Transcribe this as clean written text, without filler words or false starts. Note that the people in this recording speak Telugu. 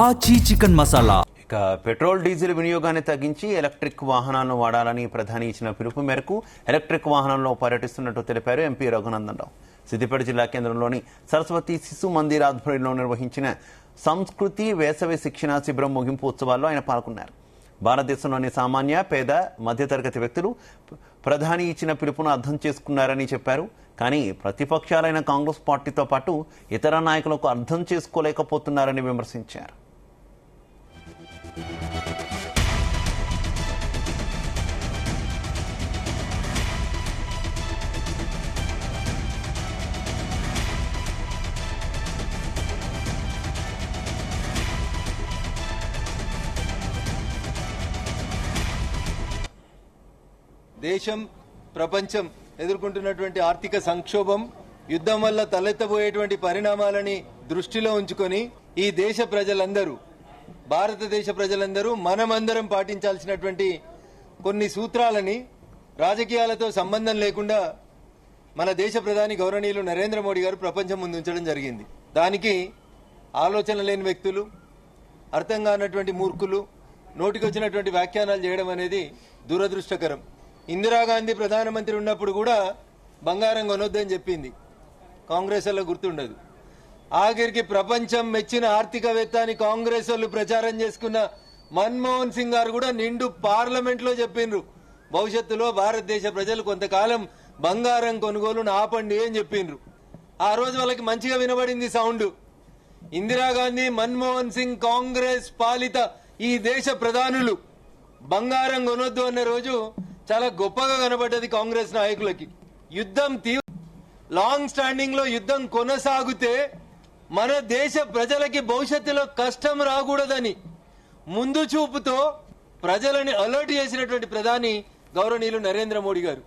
ఆచి చికెన్ మసాలా. ఇక పెట్రోల్ డీజిల్ వినియోగాన్ని తగ్గించి ఎలక్ట్రిక్ వాహనాలను వాడాలని ప్రధాని ఇచ్చిన పిలుపు మేరకు ఎలక్ట్రిక్ వాహనాల్లో పర్యటిస్తున్నట్టు తెలిపారు ఎంపీ రఘునందన్ రావు. సిద్దిపేట జిల్లా కేంద్రంలోని సరస్వతి శిశు మందిర్ ఆధ్వర్యంలో నిర్వహించిన సంస్కృతి వేసవి శిక్షణ శిబిరం ముగింపు ఉత్సవాల్లో ఆయన పాల్గొన్నారు. భారతదేశంలోని సామాన్య, పేద, మధ్యతరగతి వ్యక్తులు ప్రధాని ఇచ్చిన పిలుపును అర్థం చేసుకున్నారని చెప్పారు. కానీ ప్రతిపక్షాలైన కాంగ్రెస్ పార్టీతో పాటు ఇతర నాయకులకు అర్థం చేసుకోలేకపోతున్నారని విమర్శించారు. దేశం, ప్రపంచం ఎదుర్కొంటున్నటువంటి ఆర్థిక సంక్షోభం, యుద్ధం వల్ల తలెత్తబోయేటువంటి పరిణామాలని దృష్టిలో ఉంచుకొని ఈ దేశ ప్రజలందరూ, భారతదేశ ప్రజలందరూ మనమందరం పాటించాల్సినటువంటి కొన్ని సూత్రాలని రాజకీయాలతో సంబంధం లేకుండా మన దేశ ప్రధాని గౌరవనీయులు నరేంద్ర మోడీ గారు ప్రపంచం ముందు ఉంచడం జరిగింది. దానికి ఆలోచన లేని వ్యక్తులు, అర్థం కానటువంటి మూర్ఖులు నోటికొచ్చినటువంటి వ్యాఖ్యానాలు చేయడం అనేది దురదృష్టకరం. ఇందిరాగాంధీ ప్రధానమంత్రి ఉన్నప్పుడు కూడా బంగారం కొనొద్దని చెప్పింది. కాంగ్రెస్ వాళ్ళకు గుర్తుండదు. ఆఖరికి ప్రపంచం మెచ్చిన ఆర్థికవేత్త అని కాంగ్రెస్ వాళ్ళు ప్రచారం చేసుకున్న మన్మోహన్ సింగ్ గారు కూడా నిండు పార్లమెంట్ లో చెప్పిండ్రు, భవిష్యత్తులో భారతదేశ ప్రజలు కొంతకాలం బంగారం కొనుగోలును ఆపండి అని చెప్పిండ్రు. ఆ రోజు వాళ్ళకి మంచిగా వినబడింది సౌండ్. ఇందిరాగాంధీ, మన్మోహన్ సింగ్, కాంగ్రెస్ పాలిత ఈ దేశ ప్రధానులు బంగారం కొనొద్దు అన్న రోజు చాలా గొప్పగా కనబడ్డది కాంగ్రెస్ నాయకులకి. యుద్ధం లాంగ్ స్టాండింగ్ లో యుద్ధం కొనసాగితే మన దేశ ప్రజలకి భవిష్యత్తులో కష్టం రాకూడదని ముందు చూపుతో ప్రజలని అలర్ట్ చేసినటువంటి ప్రధాని గౌరవనీయులు నరేంద్ర మోడీ గారు.